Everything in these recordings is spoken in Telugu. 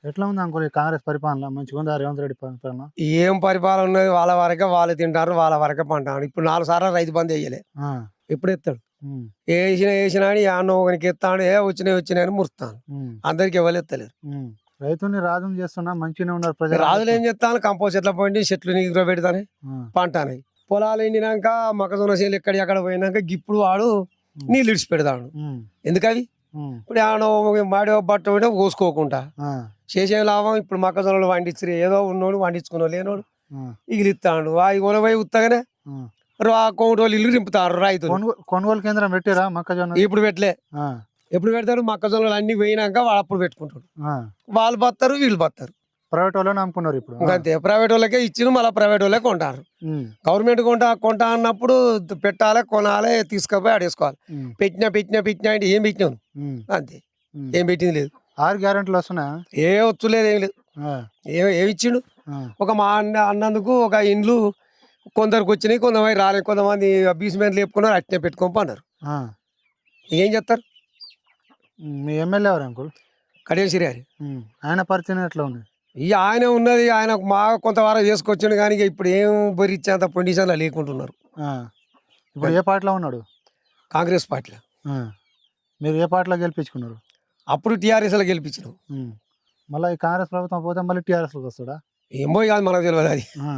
ఎట్లా ఉంది అంకుల్ ఈ కాంగ్రెస్ పరిపాలన? మంచిగుందా రేవంత్ రెడ్డి పరిపాలన? ఏం పరిపాలన ఉన్నది? వాళ్ళ వరకే వాళ్ళు తింటారు, వాళ్ళ వరకే పంటారు. ఇప్పుడు 4 సార్లు రైతు బంధు వేయలే, ఆ! ఎప్పుడు ఎత్తాడు? హ్మ్. వేసినా అని యాన్నో ఒకనికి ఎత్తాడు, వచ్చినాయి అని మురుస్తాను. హ్మ్. అందరికి ఎవరు ఎత్తలేరు. హ్మ్. రైతుల్ని రాజుని చేస్తున్నా మంచిగానే ఉన్నారు ప్రజలు అని రాజులు ఏం చెప్తున్నారు. చేస్తాను? కంపోస్ట్ ఎట్లా పోయింది, చెట్లు నీరు పెడతానే ఆ! పంటాయి. పొలాలు ఎండినాక మొక్కజొన్న చేలు ఎక్కడ పోయినాక ఇప్పుడు వాడు నీళ్ళు ఇడిచి పెడతాడు. హ్మ్. ఎందుకవి? హ్మ్. ఇప్పుడు ఏమన్నా మాడి బట్ట ఉంటే కోసుకోకుండా ఆ! చేసే లాభం. ఇప్పుడు మొక్కజొన్నలు వండించరు, ఏదో ఉన్నోడు వండించుకున్నాడు, లేనోడు ఆ! ఇగిలిస్తాడు. అవి కొనపోయి ఉత్తగానే ఆ! కోటి ఇల్లు నింపుతారు రైతులు. కొనుగోలు కేంద్రం పెట్టిరా మొక్కజొన్న? ఇప్పుడు పెట్టలే. ఆ! ఎప్పుడు పెడతారు? మొక్కజొన్నలు అన్ని పోయినాక వాడు అప్పుడు పెట్టుకుంటాడు. ఆ! వాళ్ళు బతారు, వీళ్ళు బతారు. ప్రైవేట్ వాళ్ళని నమ్ముకున్నారు ఇప్పుడు. ఆ! ఇంకంతే. ప్రైవేట్ వాళ్ళకే ఇచ్చిన మళ్ళీ ప్రైవేట్ వాళ్ళే కొంటారు. హ్మ్. గవర్నమెంట్ కొంటా అన్నప్పుడు పెట్టాలి, కొనాలి, తీసుకుపోయి ఆడేసుకోవాలి. హ్మ్. పెట్టినా అంటే ఏం పెట్టినావు? హ్మ్. అంతే. హ్మ్. ఏం పెట్టింది లేదు. 6 గ్యారెంటీలు వస్తున్నాయా? ఏ వచ్చులేదు, ఏం లేదు. ఆ! ఏమి ఇచ్చిండు? ఆ! ఒక మా అన్నందుకు ఒక ఇండ్లు కొందరికి వచ్చినాయి, కొంతమంది రాలేదు. కొంతమంది బీస్మెంట్లు లేపుకున్నారు, అట్నే పెట్టుకొని పోన్నారు. ఆ! ఏం చేస్తారు? మీ ఎమ్మెల్యే ఎవరు అంకుల్? కడియం సిరియారి. హ్మ్. ఆయన పరిచయం ఎట్లా ఉంది? ఇక ఆయన ఉన్నది, ఆయన మా కొంతవరకు చేసుకొచ్చిండు, కానీ ఇక ఇప్పుడు ఏం బరిచ్చేంత పొండిషన్లో లేకుంటున్నారు. ఆ! ఇప్పుడు ఏ పార్టీలో ఉన్నాడు? కాంగ్రెస్ పార్టీలో. ఆ! మీరు ఏ పార్టీలో గెలిపించుకున్నారు? అప్పుడు టీఆర్ఎస్లో గెలిపించినాం. హ్మ్. మళ్ళీ ఈ కాంగ్రెస్ ప్రభుత్వం పోతే మళ్ళీ టీఆర్ఎస్‌లోకి వస్తాడా? ఏమో కాదు, మనకు తెలియదు అది. ఆ!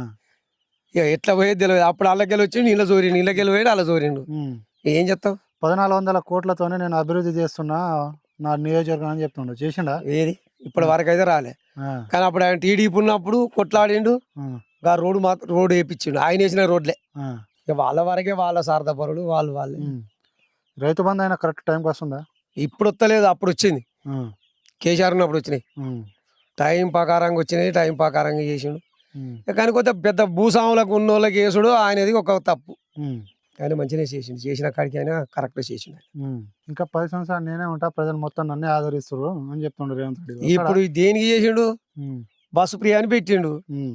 ఇక ఎట్లా పోయేది తెలియదు. అప్పుడు అల్లకెళ్ళి వచ్చి నీళ్ళ జోరిండు, నీళ్ళకెళ్ళి పోయాడు, అలా జోరిండు. హ్మ్. ఏం చెప్తాం? 1400 కోట్లతోనే నేను అభివృద్ధి చేస్తున్నా నా నియోజకవర్గం అని చెప్తుండు. చేసిండా? ఏది? ఇప్పటి వరకు అయితే రాలే. ఆ! కానీ అప్పుడు ఆయన టీడీపీ ఉన్నప్పుడు కొట్లాడిండు, ఆ! రోడ్డు వేయించిండు. ఆయన వేసిన రోడ్లే. ఆ! ఇక వాళ్ళ వరకే, వాళ్ళ సారథపరులు వాళ్ళే. హ్మ్. రైతు బంధు అయినా కరెక్ట్ టైంకి వస్తుందా? ఇప్పుడు వస్తలేదు, అప్పుడు వచ్చింది. ఆ! కేసీఆర్ ఉన్నప్పుడు వచ్చినాయి. హ్మ్. టైం ప్రకారంగా వచ్చినాయి, టైం ప్రకారంగా చేసిండు. హ్మ్. కానీ కొంత పెద్ద భూస్వాములకు ఉన్నోళ్ళకి వేసుడు ఆయనది ఒక తప్పు. హ్మ్. ఆయన మంచిగానే చేసిండు, చేసిన కాడికి ఆయన కరెక్ట్గా చేసిండు. హ్మ్. ఇంకా 10 సంవత్సరాలు నేనే ఉంటా, ప్రజలు మొత్తం నన్నే ఆదరిస్తుర్రు అని చెప్తుండు రేవంత్ రెడ్డి. వస్తాడా? ఇప్పుడు దేనికి చేసిండు? హ్మ్. బస్సు ఫ్రీ అని పెట్టిండు. హ్మ్.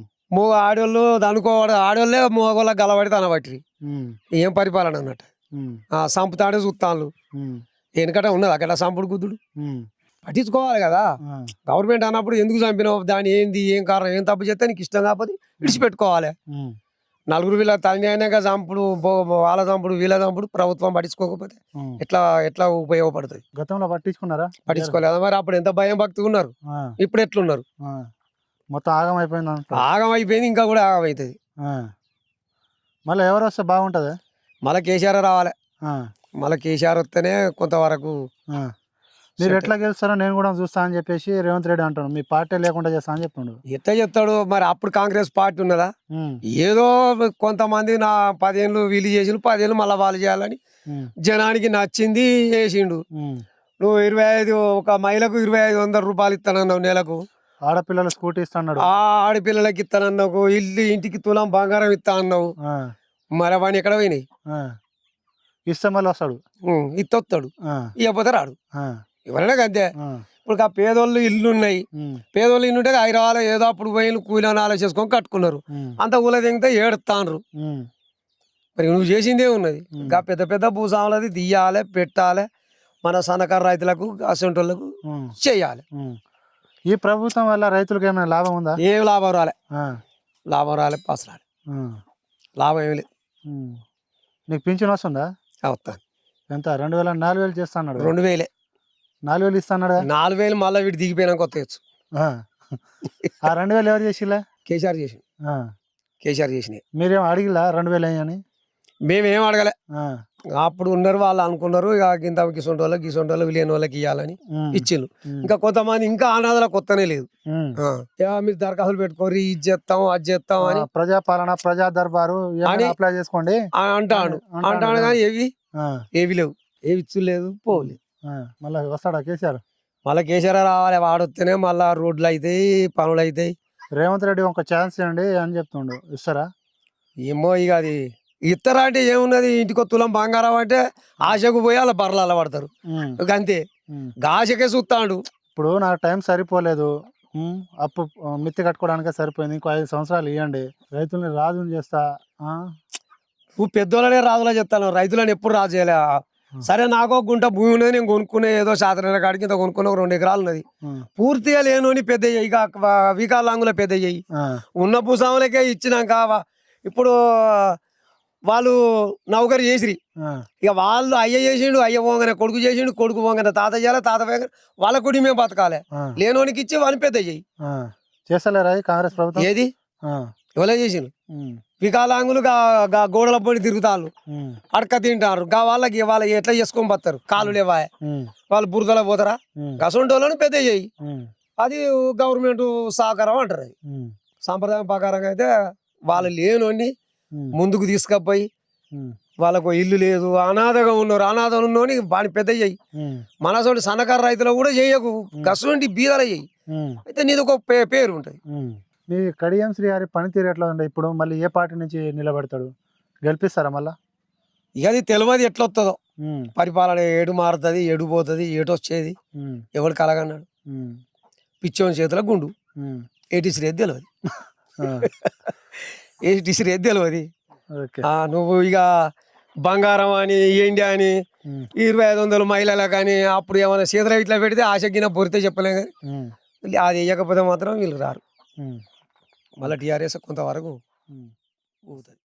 ఆడోళ్ళు అనుకోవడం, ఆడోళ్ళే మగోళ్ళకి గలబడి తనబట్టి హ్మ్. ఏం పరిపాలన అన్నట్టు. హ్మ్. సంపుతాడే చూస్తాను. హ్మ్. వెనకట ఉన్నది అక్కడ సంపుడు గుద్దుడు. హ్మ్. పట్టించుకోవాలి కదా. ఆ! గవర్నమెంట్ అన్నప్పుడు ఎందుకు చంపినావు, దాని ఏంది, ఏం కారణం, ఏం తప్పు చేస్తే నీకు ఇష్టం కాకపోతే విడిచిపెట్టుకోవాలి. హ్మ్. నలుగురు వీళ్ళ తల్లి అయినాక చంపుడు, వాళ్ళ చంపుడు, వీళ్ళ చంపుడు ప్రభుత్వం పట్టించుకోకపోతే హ్మ్. ఎట్లా ఎట్లా ఉపయోగపడుతుంది? గతంలో పట్టించుకున్నారా? పట్టించుకోలేదు మరి. అప్పుడు ఎంత భయం భక్తి ఉన్నారు, ఆ! ఇప్పుడు ఎట్లున్నారు? ఆ! మొత్తం ఆగం అయిపోయింది అంటారు. ఆగం అయిపోయింది, ఇంకా కూడా ఆగం అవుతుంది. ఆ! మళ్ళీ ఎవరు వస్తే బాగుంటుందా? మళ్ళీ కేసీఆర్ రావాలి. ఆ! మళ్ళీ కేసీఆర్ వస్తేనే కొంతవరకు ఆ! మీరు సెట్. ఎట్లా గెలుస్తారో నేను కూడా చూస్తా అని చెప్పేసి రేవంత్ రెడ్డి అంటాడు. మీ పార్టీ లేకుండా చేస్తా అని చెప్తుండు. ఎట్లా చెప్తాడు మరి? అప్పుడు కాంగ్రెస్ పార్టీ ఉన్నదా? హ్మ్. ఏదో కొంతమంది నా 10 ఏళ్ళు వీళ్ళు చేసిండు, 10 ఏళ్ళు మళ్ళీ వాళ్ళు చేయాలని హ్మ్. జనానికి నచ్చింది చేసిండు. హ్మ్. నువ్వు 25, ఒక మహిళకు 2500 రూపాయలు ఇస్తానన్నావు నెలకు. ఆడపిల్లలు స్కూటీ ఇస్తాడు. ఆడపిల్లలకి ఇస్తానన్నావు. ఇంటికి తులం బంగారం ఇస్తా అన్నావు. ఆ! మరి అవన్నీ ఎక్కడ పోయినాయి? ఆ! ఇస్తే మళ్ళీ వస్తాడు. ఇత్తొస్తాడు, ఆ! ఇవ్వకపోతే రాడు. ఆ! ఎవరైనా అంతే. ఆ! ఇప్పుడు ఆ పేదోళ్ళు ఇల్లు ఉన్నాయి. హ్మ్. పేదోళ్ళు ఇల్లు ఉంటే హైదరాబాద్ ఏదో అప్పుడు పోయి కూలీని ఆలోచించుకొని కట్టుకున్నారు. హ్మ్. అంత ఊళ్ళో దిగితే ఏడుతాండ్రు. హ్మ్. మరి నువ్వు చేసిందే ఉన్నది. ఇంకా పెద్ద పెద్ద భూస్వాములది తీయాలి, పెట్టాలి, మన సన్నకారు రైతులకు, అసంటోళ్ళకు హ్మ్. చేయాలి. హ్మ్. ఈ ప్రభుత్వం వల్ల రైతులకు ఏమైనా లాభం ఉందా? ఏం లాభం రాలే, ఆ! లాభం రాలే, పాస్ రాలే, ఆ! లాభం ఏమి లేదు. హ్మ్. నీకు పింఛన్ వస్తుందా? వస్తాను. ఎంత? 2000 4000 చేస్తా అన్నాడు. 2000. 4000 ఇస్తా అన్నాడుగా. 4000 మళ్ళీ వీడు దిగిపోయినాక వస్తాయచ్చు. ఆ! ఆ 2000 ఎవరు చేసిల్లా? కేసీఆర్ చేసి, ఆ! కేసీఆర్ చేసినాయి. మీరేం అడిగిల్లా 2000 అని? మేమేం అడగలే. ఆ! అప్పుడు ఉన్నారు వాళ్ళు అనుకున్నారు, ఇక గింత గిసొంటోళ్ళకి లేని వాళ్ళకి ఇవ్వాలని హ్మ్. ఇచ్చిండ్రు. హ్మ్. ఇంకా కొంతమంది ఇంకా అనాథలకు కొత్తనే లేదు. హ్మ్. మీరు దరఖాస్తులు పెట్టుకోరి, ఇది చేస్తాం, అది చేస్తాం అని ప్రజాపాలన, ప్రజా దర్బారు ఏమైనా అని అప్లై చేసుకోండి అంటాడు. అంటాడు. కానీ ఏవి ఆ! ఏవి లేవు, ఏవి ఇచ్చు లేదు, పోలేదు. ఆ! మళ్ళా వస్తాడా కేసీఆర్? మళ్ళీ కేసీఆర్ రావాలి, వాడొస్తేనే మళ్ళీ రోడ్లు అవుతాయి, పనులు అవుతాయి. రేవంత్ రెడ్డి ఒక ఛాన్స్ ఇవ్వండి అని చెప్తుండు. ఇస్తారా? ఏమో ఇక అది ఇత్తరా అంటే ఏమున్నది, ఇంటికి తులం బంగారం అంటే ఆశకు పోయి అలా బర్రెలు పడతారు. హ్మ్. అంతే, హ్మ్. ఆశకే చూస్తాడు. ఇప్పుడు నాకు టైం సరిపోలేదు. హ్మ్. అప్పు మిత్తి కట్టుకోవడానికే సరిపోయింది. ఇంకో 5 సంవత్సరాలు ఇవ్వండి. రైతుల్ని రాజుని చేస్తా. ఆ! నువ్వు పెద్దోళ్ళనే రాజులా చెప్తాను, రైతులను ఎప్పుడు రాజు చేయలే. సరే నాకు ఒక గుంట భూమి ఉన్నది, నేను కొనుక్కునే ఏదో శాతనైన కాడికి ఇంత కొనుక్కునే ఒక 2 ఎకరాలు ఉన్నది. పూర్తిగా లేనోని పెద్ద చెయ్యి, ఇక వికలాంగుల పెద్ద చెయ్యి. ఉన్న భూస్వాములకే ఇచ్చినాక ఇప్పుడు వాళ్ళు నౌకరు చేసిరి, ఇక వాళ్ళు అయ్య చేసిండు, అయ్య పోగానే కొడుకు చేసిండు, కొడుకు పోగానే తాత చేయాలి, తాత పోగానే వాళ్ళ కుడి మేము బతకాలి. లేనోనికి ఇచ్చి వాళ్ళని పెద్ద చెయ్యి చేస్తలేరా ఈ కాంగ్రెస్ ప్రభుత్వం? ఏది ఎవరో చేసిండు. వికలాంగులు గోడల పడి తిరుగుతారు, అడక తింటారు. వాళ్ళకి ఎట్లా చేసుకొని పోతారు? కాలు లేవా, వాళ్ళు బురదలో పోతారా? గసంటి వాళ్ళని పెద్ద చెయ్యి, అది గవర్నమెంట్ సహకారం అంటారు. అది సాంప్రదాయం ప్రకారంగా అయితే వాళ్ళు లేనోని ముందుకు తీసుకపోయి, వాళ్ళకు ఇల్లు లేదు, అనాథగా ఉన్నారు, అనాథలు ఉన్నోని వాడిని పెద్ద చెయ్యి. మనసోటి సన్నకారు రైతులు కూడా చెయ్యకు, గసంటి బీదల చెయ్యి. అయితే నీది ఒక పేరు ఉంటుంది. మీ కడియం శ్రీహరి పనితీరు ఎట్లా ఉండే? ఇప్పుడు మళ్ళీ ఏ పార్టీ నుంచి నిలబడతాడు? గెలిపిస్తారా మళ్ళా? ఇక అది తెలియదు ఎట్లా వస్తుందో, పరిపాలన ఏడు మారుతుంది, ఏడు పోతుంది, ఏటు వచ్చేది ఎవడు కలగన్నాడు. పిచ్చోని చేతుల గుండు, ఏటిసిరేది తెలియదు, ఏటిసిరేది తెలియదు. నువ్వు ఇక బంగారం అని ఏంటి అని 2500 మహిళల కానీ అప్పుడు ఏమైనా చేతుల ఇట్లా పెడితే ఆశగిన పొరితే చెప్పలే, కానీ అది వేయకపోతే మాత్రం వీళ్ళు రారు. మళ్ళీ టీఆర్ఎస్ కొంతవరకు ఊగుతుంది.